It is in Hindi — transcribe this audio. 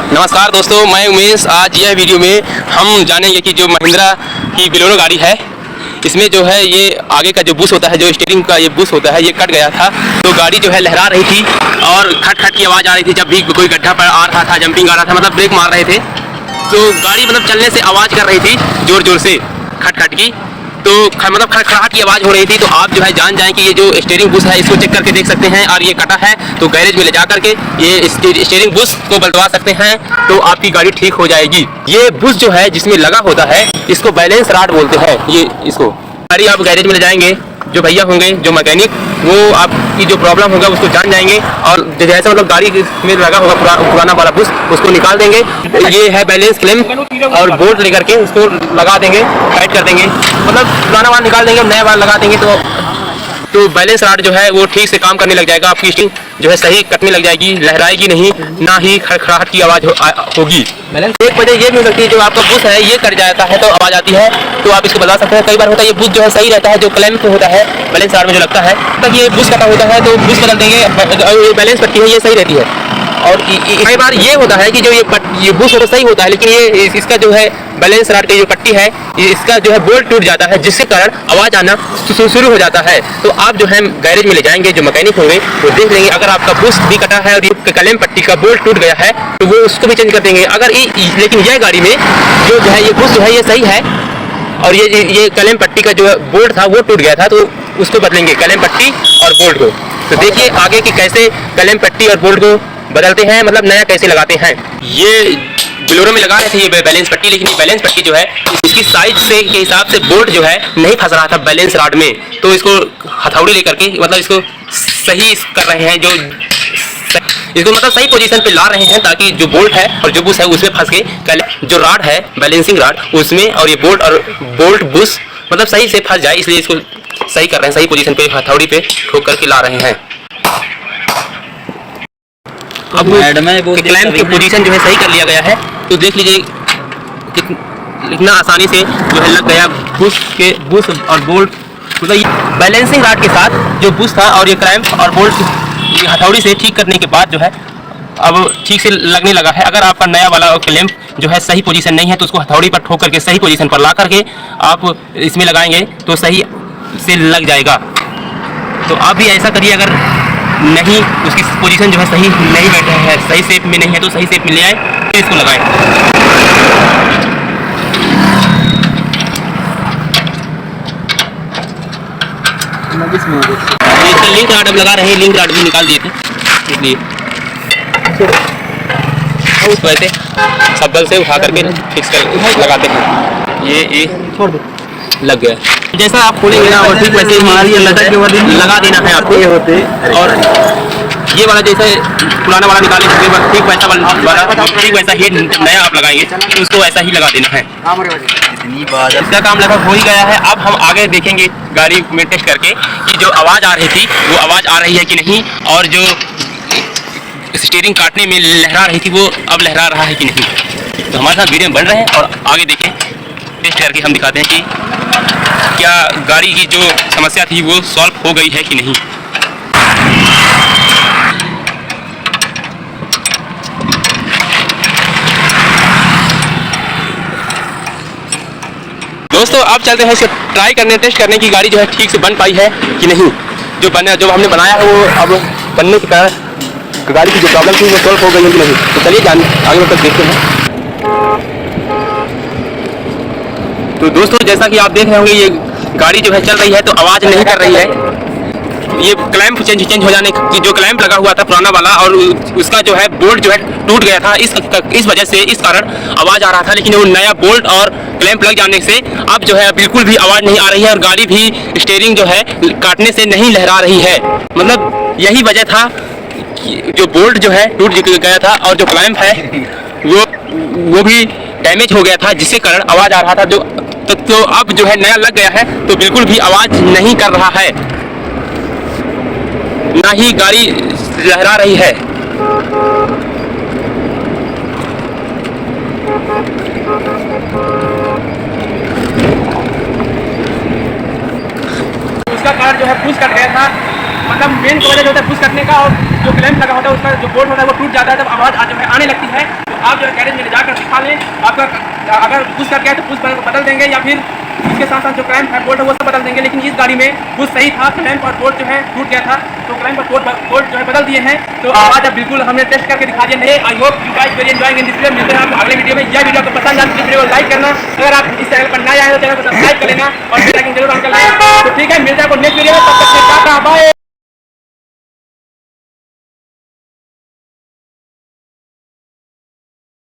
नमस्कार दोस्तों, मैं उमेश। आज यह वीडियो में हम जानेंगे कि जो महिंद्रा की बोलेरो गाड़ी है, इसमें जो है ये आगे का जो बुश होता है, जो स्टीयरिंग का ये बुश होता है, ये कट गया था। तो गाड़ी जो है लहरा रही थी और खट खट की आवाज़ आ रही थी। जब भी कोई गड्ढा पर आ रहा था, जंपिंग आ रहा था, मतलब ब्रेक मार रहे थे, तो गाड़ी मतलब चलने से आवाज़ कर रही थी जोर जोर से, खट खट की। तो मतलब खड़खड़ाहट की आवाज़ हो रही थी। तो आप जो है जान जाएं कि ये जो स्टीयरिंग बुश है, इसको चेक करके देख सकते हैं। और ये कटा है तो गैरेज में ले जा करके ये स्टीयरिंग बुश को बदलवा सकते हैं, तो आपकी गाड़ी ठीक हो जाएगी। ये बुश जो है जिसमें लगा होता है, इसको बैलेंस रॉड बोलते हैं। ये इसको गाड़ी आप गैरेज में ले जाएंगे, जो भैया होंगे, जो मैकेनिक, वो आपकी जो प्रॉब्लम होगा उसको जान जाएंगे और जैसे मतलब गाड़ी में लगा होगा पुराना वाला बुश, उसको निकाल देंगे। ये है बैलेंस क्लैंप और बोल्ट लेकर के उसको लगा देंगे, टाइट कर देंगे, मतलब पुराना वाला निकाल देंगे, नया वाला लगा देंगे। तो बैलेंस रॉड जो है वो ठीक से काम करने लग जाएगा। आपकी स्टीयरिंग जो है सही कटने लग जाएगी, लहराएगी नहीं, ना ही खड़खड़ाहट की आवाज़ होगी। एक वजह ये भी हो सकती है, जो आपका बुश है ये कट जाता है तो आवाज़ आती है, तो आप इसको बदला सकते हैं। कई बार होता है ये बुश जो है सही रहता है, जो क्लैंप होता है बैलेंस रॉड में जो लगता है, तब ये बुश कटा होता है तो बुश बदल देंगे। बैलेंस पट्टी है ये सही रहती है। और कई बार ये होता है कि जो ये बुश तो सही होता है, लेकिन ये इसका जो है बैलेंस रॉड की जो पट्टी है, इसका जो है बोल्ट टूट जाता है, जिसके कारण आवाज़ आना शुरू हो जाता है। तो आप जो है गैरेज में ले जाएंगे, जो मैकेनिक होंगे वो देख लेंगे। अगर आपका बुश भी कटा है और ये क्लैंप पट्टी का बोल्ट टूट गया है तो वो उसको भी चेंज कर देंगे। अगर लेकिन यह गाड़ी में जो है ये बुश जो है ये सही है और ये क्लैंप पट्टी का जो बोल्ट था वो टूट गया था, तो उसको बदलेंगे, क्लैंप पट्टी और बोल्ट को। तो देखिए आगे की कैसे क्लैंप पट्टी और बोल्ट को बदलते हैं, मतलब नया कैसे लगाते हैं। ये बोलेरो में लगा रहे थे ये बैलेंस पट्टी, लेकिन ये बैलेंस पट्टी जो है इसकी साइज से के हिसाब से बोल्ट जो है नहीं फंस रहा था बैलेंस रॉड में। तो इसको हथौड़ी लेकर के मतलब इसको सही कर रहे हैं, जो इसको मतलब सही पोजीशन पे ला रहे हैं, ताकि जो बोल्ट है और जो बुश है उसमें फंस के जो रॉड है बैलेंसिंग रॉड उसमें, और ये बोल्ट बुश मतलब सही से फंस जाए, इसलिए इसको सही कर रहे हैं, सही पोजीशन पे हथौड़ी पे ठोक करके ला रहे हैं। अब क्लैंप की पोजीशन जो है सही कर लिया गया है, तो देख लीजिए कितना आसानी से जो है लग गया बुश और बोल्ट। मतलब बैलेंसिंग रॉड के साथ जो बुश था और ये क्लैंप और बोल्ट हथौड़ी से ठीक करने के बाद जो है अब ठीक से लगने लगा है। अगर आपका नया वाला क्लैंप जो है सही पोजीशन नहीं है तो उसको हथौड़ी पर ठोक करके सही पोजीशन पर ला करके आप इसमें लगाएंगे तो सही से लग जाएगा। तो आप भी ऐसा करिए। अगर नहीं उसकी पोजीशन जो है सही नहीं बैठा है, सही शेप में नहीं है, तो सही शेप में ले आए फिर इसको लगाएं। इसका लिंक रॉड अब लगा रहे हैं, लिंक रॉड भी निकाल दिए थे, इसलिए उसको ऐसे शब्बल से उठा करके फिक्स कर लगाते हैं। ये लग गया। जैसा आप खोलेंगे ना और ठीक वैसे लगा देना है आपको। और ये वाला जैसे पुराना वाला निकाले ठीक वैसा वाला ठीक वैसा ही नया आप लगाएंगे तो उसको वैसा ही लगा देना है। इसका काम लगभग हो ही गया है। अब हम आगे देखेंगे गाड़ी में टेस्ट करके कि जो आवाज़ आ रही थी वो आवाज़ आ रही है कि नहीं, और जो स्टीयरिंग काटने में लहरा रही थी वो अब लहरा रहा है कि नहीं। तो हमारे साथ वीडियो में बन रहे हैं और आगे देखें, टेस्ट करके हम दिखाते हैं कि क्या गाड़ी की जो समस्या थी वो सॉल्व हो गई है कि नहीं। दोस्तों अब चलते हैं इसको ट्राई करने, टेस्ट करने की गाड़ी जो है ठीक से बन पाई है कि नहीं। जो हमने बनाया है वो अब बनने के कारण गाड़ी की जो प्रॉब्लम थी वो सॉल्व हो गई है कि नहीं। तो चलिए आगे तक देखते हैं। तो दोस्तों जैसा कि आप देख रहे होंगे ये गाड़ी जो है चल रही है तो आवाज़ नहीं कर रही है। ये क्लैंप चेंज हो जाने की, जो क्लैंप लगा हुआ था पुराना वाला और उसका जो है बोल्ट जो है टूट गया था, इस वजह से इस कारण आवाज़ आ रहा था। लेकिन वो नया बोल्ट और क्लैंप लग जाने से अब जो है बिल्कुल भी आवाज़ नहीं आ रही है और गाड़ी भी स्टीयरिंग जो है काटने से नहीं लहरा रही है। मतलब यही वजह था कि जो बोल्ट जो है टूट गया था और जो क्लैंप है वो भी डैमेज हो गया था, जिसके कारण आवाज़ आ रहा था। तो अब जो है नया लग गया है तो बिल्कुल भी आवाज़ नहीं कर रहा है, ना ही गाड़ी लहरा रही है। उसका कारण जो है पुश कट गया था, मतलब मेन वजह जो होता है पुश कटने का, और जो क्लैंप लगा होता है उसका जो बोल्ट होता है वो टूट जाता है, तब आवाज़ जो है आने लगती है। आप जो है गैरेज में ले जाकर दिखा लें। आपका अगर बुश कर गया तो बुश को बदल देंगे या फिर उसके साथ साथ जो क्रैंप है बोल्ट है वो सब बदल देंगे। लेकिन इस गाड़ी में बुश सही था, क्रैंप और बोल्ट जो है टूट गया था, तो क्रैंप और बोल्ट जो है बदल दिए हैं। तो आज अब बिल्कुल हमने टेस्ट करके दिखा दिया। नहीं, I hope you guys very enjoying in this video. मिलते हैं आपको अगले वीडियो में। यह वीडियो आपको पसंद आए तो वीडियो को लाइक करना। अगर आप इस चैनल पर नए आए तो चैनल को सब्सक्राइब कर लेना और बेल आइकन जरूर ऑन कर लेना। तो ठीक है, मिलते हैं आपको नेक्स्ट वीडियो में। तब तक के लिए टाटा बाय।